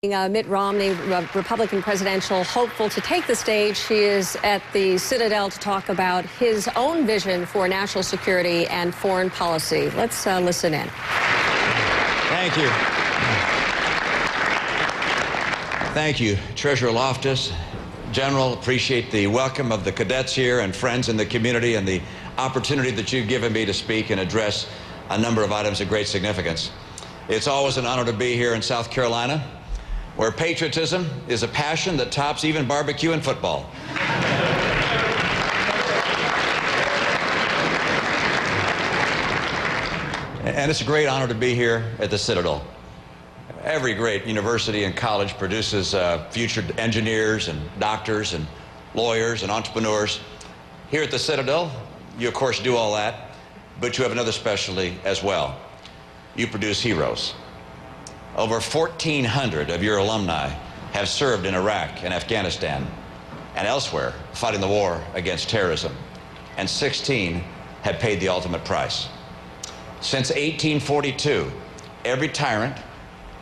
Mitt Romney, Republican presidential hopeful to take the stage. He is at the Citadel to talk about his own vision for national security and foreign policy. Let's listen in. Thank you. Thank you, Treasurer Loftus. General, appreciate the welcome of the cadets here and friends in the community and the opportunity that you've given me to speak and address a number of items of great significance. It's always an honor to be here in South Carolina, where patriotism is a passion that tops even barbecue and football. And it's a great honor to be here at the Citadel. Every great university and college produces future engineers and doctors and lawyers and entrepreneurs. Here at the Citadel, you of course do all that, but you have another specialty as well. You produce heroes. Over 1,400 of your alumni have served in Iraq and Afghanistan and elsewhere fighting the war against terrorism, and 16 have paid the ultimate price. Since 1842, every tyrant,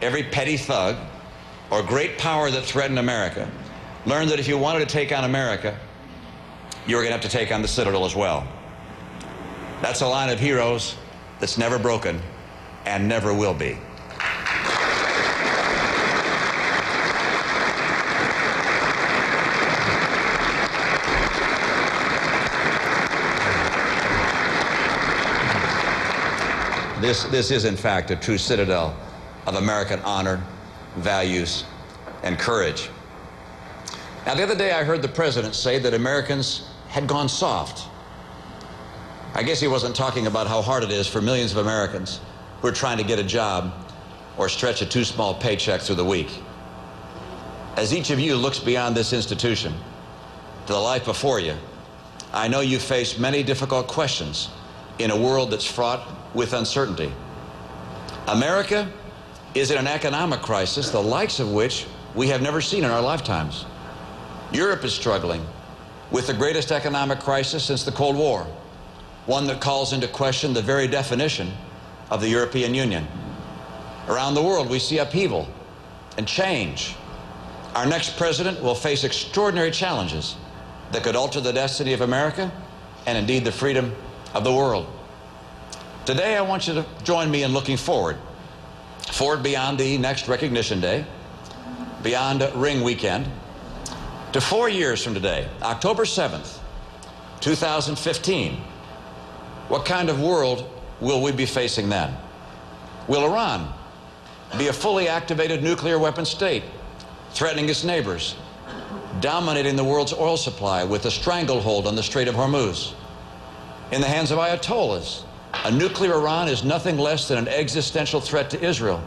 every petty thug, or great power that threatened America learned that if you wanted to take on America, you were going to have to take on the Citadel as well. That's a line of heroes that's never broken and never will be. This is, in fact, a true citadel of American honor, values, and courage. Now, the other day I heard the president say that Americans had gone soft. I guess he wasn't talking about how hard it is for millions of Americans who are trying to get a job or stretch a too small paycheck through the week. As each of you looks beyond this institution to the life before you, I know you face many difficult questions in a world that's fraught with uncertainty. America is in an economic crisis, the likes of which we have never seen in our lifetimes. Europe is struggling with the greatest economic crisis since the Cold War, one that calls into question the very definition of the European Union. Around the world, we see upheaval and change. Our next president will face extraordinary challenges that could alter the destiny of America and indeed the freedom of the world. Today, I want you to join me in looking forward beyond the next Recognition Day, beyond Ring Weekend, to 4 years from today, October 7th, 2015. What kind of world will we be facing then? Will Iran be a fully activated nuclear weapon state, threatening its neighbors, dominating the world's oil supply with a stranglehold on the Strait of Hormuz? In the hands of Ayatollahs, a nuclear Iran is nothing less than an existential threat to Israel.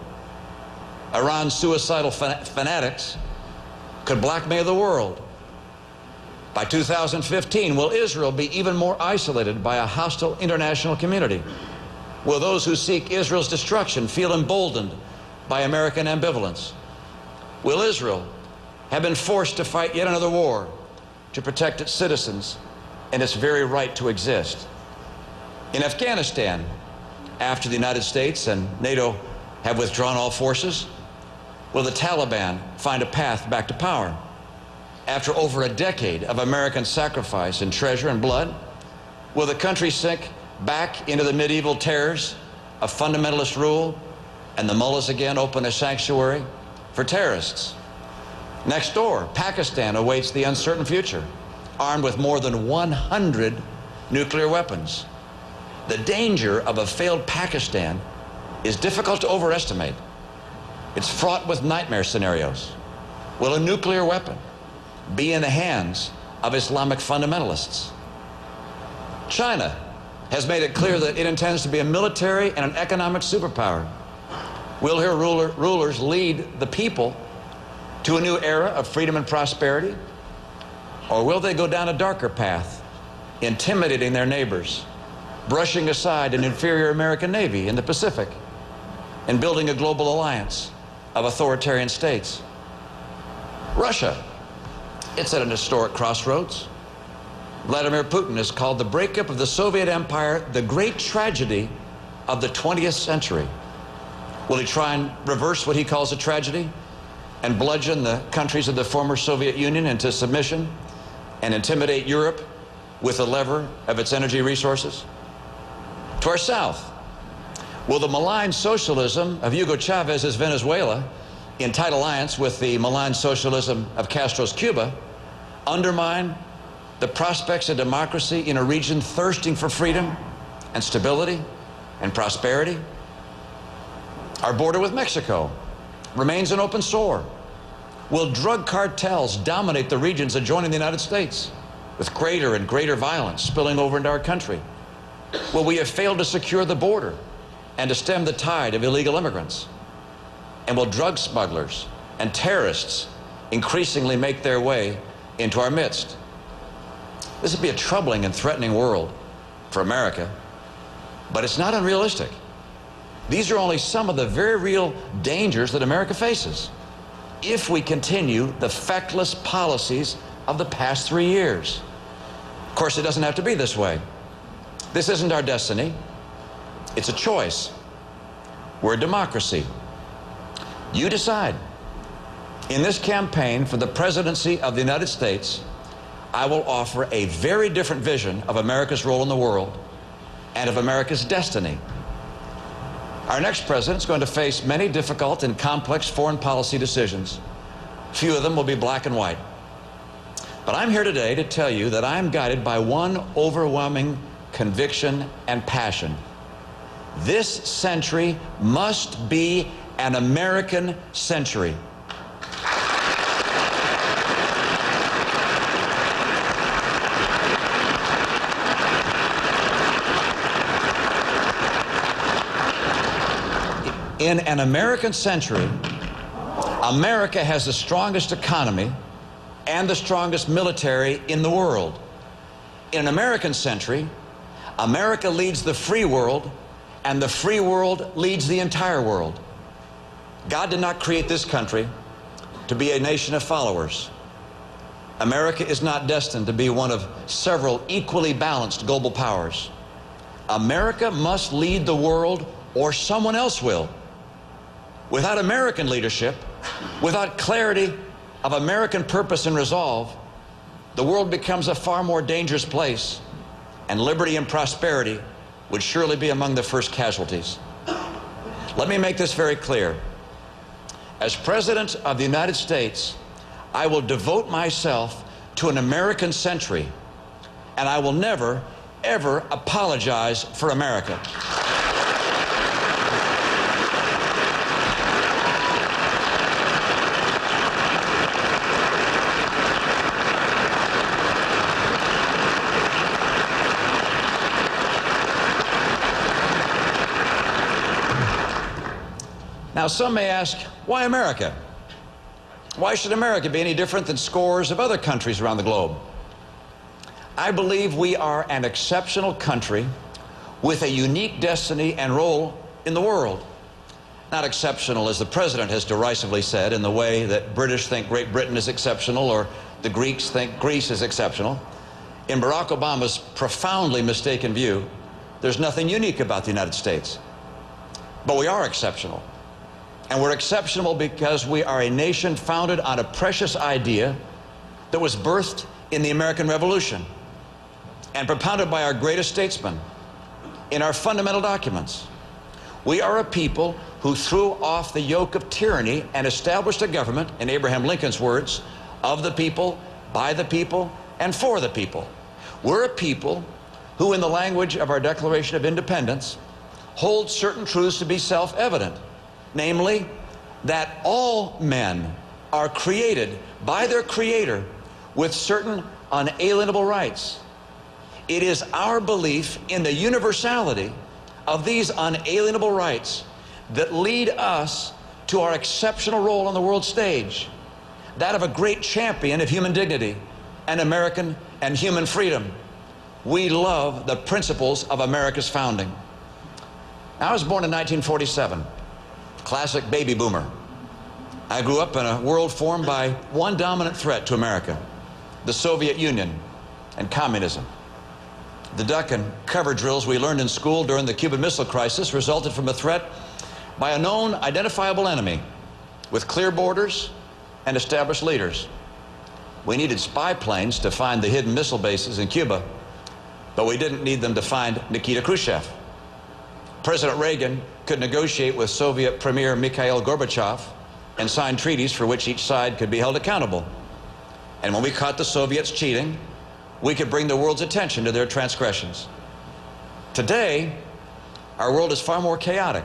Iran's suicidal fanatics could blackmail the world. By 2015, will Israel be even more isolated by a hostile international community? Will those who seek Israel's destruction feel emboldened by American ambivalence? Will Israel have been forced to fight yet another war to protect its citizens and its very right to exist? In Afghanistan, after the United States and NATO have withdrawn all forces, will the Taliban find a path back to power? After over a decade of American sacrifice and treasure and blood, will the country sink back into the medieval terrors of fundamentalist rule and the mullahs again open a sanctuary for terrorists? Next door, Pakistan awaits the uncertain future, armed with more than 100 nuclear weapons. The danger of a failed Pakistan is difficult to overestimate. It's fraught with nightmare scenarios. Will a nuclear weapon be in the hands of Islamic fundamentalists? China has made it clear that it intends to be a military and an economic superpower. Will her rulers lead the people to a new era of freedom and prosperity? Or will they go down a darker path, intimidating their neighbors, brushing aside an inferior American Navy in the Pacific, and building a global alliance of authoritarian states? Russia, it's at an historic crossroads. Vladimir Putin has called the breakup of the Soviet Empire the great tragedy of the 20th century. Will he try and reverse what he calls a tragedy? and bludgeon the countries of the former Soviet Union into submission and intimidate Europe with the lever of its energy resources? To our south, will the malign socialism of Hugo Chavez's Venezuela, in tight alliance with the malign socialism of Castro's Cuba, undermine the prospects of democracy in a region thirsting for freedom and stability and prosperity? Our border with Mexico remains an open sore. Will drug cartels dominate the regions adjoining the United States, with greater and greater violence spilling over into our country? Will we have failed to secure the border and to stem the tide of illegal immigrants? And will drug smugglers and terrorists increasingly make their way into our midst? This would be a troubling and threatening world for America, but it's not unrealistic. These are only some of the very real dangers that America faces if we continue the feckless policies of the past 3 years. Of course, it doesn't have to be this way. This isn't our destiny. It's a choice. We're a democracy. You decide. In this campaign for the presidency of the United States, I will offer a very different vision of America's role in the world and of America's destiny. Our next president is going to face many difficult and complex foreign policy decisions. Few of them will be black and white. But I'm here today to tell you that I'm guided by one overwhelming conviction and passion. This century must be an American century. In an American century, America has the strongest economy and the strongest military in the world. In an American century, America leads the free world, and the free world leads the entire world. God did not create this country to be a nation of followers. America is not destined to be one of several equally balanced global powers. America must lead the world, or someone else will. Without American leadership, without clarity of American purpose and resolve, the world becomes a far more dangerous place, and liberty and prosperity would surely be among the first casualties. Let me make this very clear. As President of the United States, I will devote myself to an American century, and I will never, ever apologize for America. Now, some may ask, why America? Why should America be any different than scores of other countries around the globe? I believe we are an exceptional country with a unique destiny and role in the world. Not exceptional, as the president has derisively said, in the way that British think Great Britain is exceptional or the Greeks think Greece is exceptional. In Barack Obama's profoundly mistaken view, there's nothing unique about the United States. But we are exceptional. And we're exceptional because we are a nation founded on a precious idea that was birthed in the American Revolution and propounded by our greatest statesmen in our fundamental documents. We are a people who threw off the yoke of tyranny and established a government, in Abraham Lincoln's words, of the people, by the people, and for the people. We're a people who, in the language of our Declaration of Independence, hold certain truths to be self-evident. Namely, that all men are created by their Creator with certain unalienable rights. It is our belief in the universality of these unalienable rights that lead us to our exceptional role on the world stage, that of a great champion of human dignity and American and human freedom. We love the principles of America's founding. I was born in 1947. Classic baby boomer. I grew up in a world formed by one dominant threat to America, the Soviet Union and communism. The duck and cover drills we learned in school during the Cuban Missile Crisis resulted from a threat by a known identifiable enemy with clear borders and established leaders. We needed spy planes to find the hidden missile bases in Cuba, but we didn't need them to find Nikita Khrushchev. President Reagan could negotiate with Soviet Premier Mikhail Gorbachev and sign treaties for which each side could be held accountable. And when we caught the Soviets cheating, we could bring the world's attention to their transgressions. Today, our world is far more chaotic.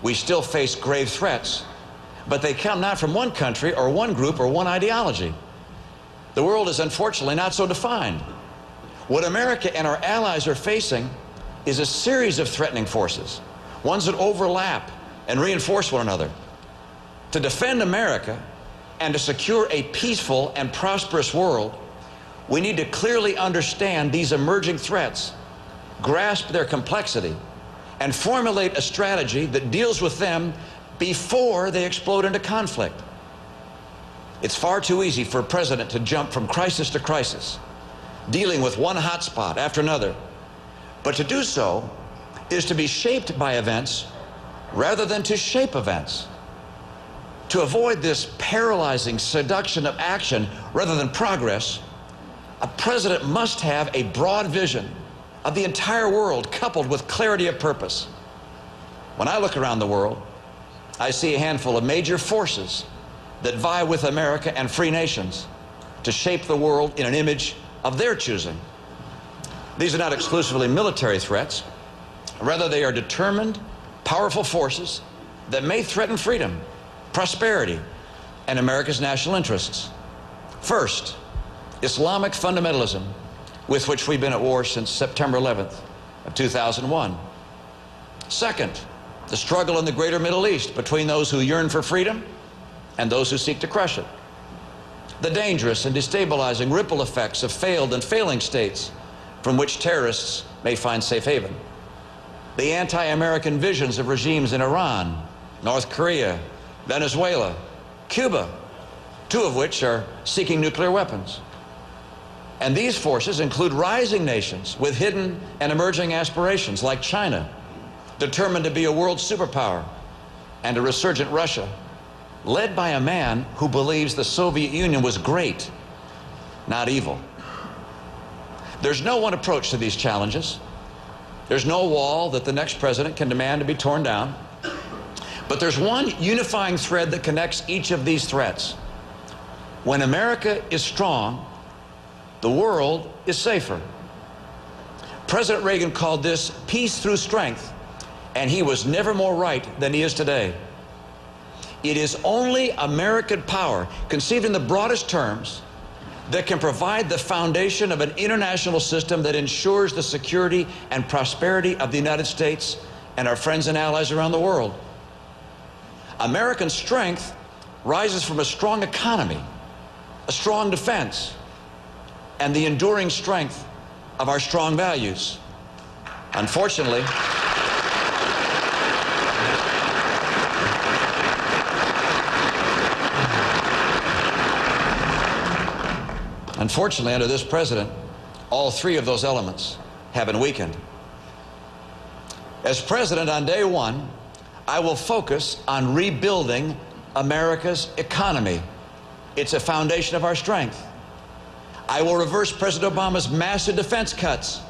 We still face grave threats, but they come not from one country or one group or one ideology. The world is unfortunately not so defined. What America and our allies are facing is a series of threatening forces, ones that overlap and reinforce one another. To defend America and to secure a peaceful and prosperous world, we need to clearly understand these emerging threats, grasp their complexity, and formulate a strategy that deals with them before they explode into conflict. It's far too easy for a president to jump from crisis to crisis, dealing with one hot spot after another. But to do so is to be shaped by events rather than to shape events. To avoid this paralyzing seduction of action rather than progress, a president must have a broad vision of the entire world coupled with clarity of purpose. When I look around the world, I see a handful of major forces that vie with America and free nations to shape the world in an image of their choosing. These are not exclusively military threats. Rather, they are determined, powerful forces that may threaten freedom, prosperity, and America's national interests. First, Islamic fundamentalism, with which we've been at war since September 11th of 2001. Second, the struggle in the greater Middle East between those who yearn for freedom and those who seek to crush it. The dangerous and destabilizing ripple effects of failed and failing states from which terrorists may find safe haven. The anti-American visions of regimes in Iran, North Korea, Venezuela, Cuba, two of which are seeking nuclear weapons. And these forces include rising nations with hidden and emerging aspirations like China, determined to be a world superpower, and a resurgent Russia, led by a man who believes the Soviet Union was great, not evil. There's no one approach to these challenges. There's no wall that the next president can demand to be torn down. But there's one unifying thread that connects each of these threats. When America is strong, the world is safer. President Reagan called this peace through strength, and he was never more right than he is today. It is only American power, conceived in the broadest terms, that can provide the foundation of an international system that ensures the security and prosperity of the United States and our friends and allies around the world. American strength rises from a strong economy, a strong defense, and the enduring strength of our strong values. Unfortunately, under this president, all three of those elements have been weakened. As president on day one, I will focus on rebuilding America's economy. It's a foundation of our strength. I will reverse President Obama's massive defense cuts.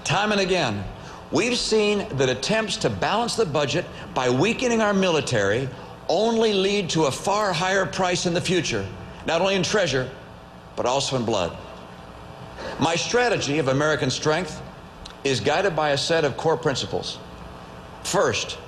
Time and again, we've seen that attempts to balance the budget by weakening our military only lead to a far higher price in the future, not only in treasure, but also in blood. My strategy of American strength is guided by a set of core principles. First,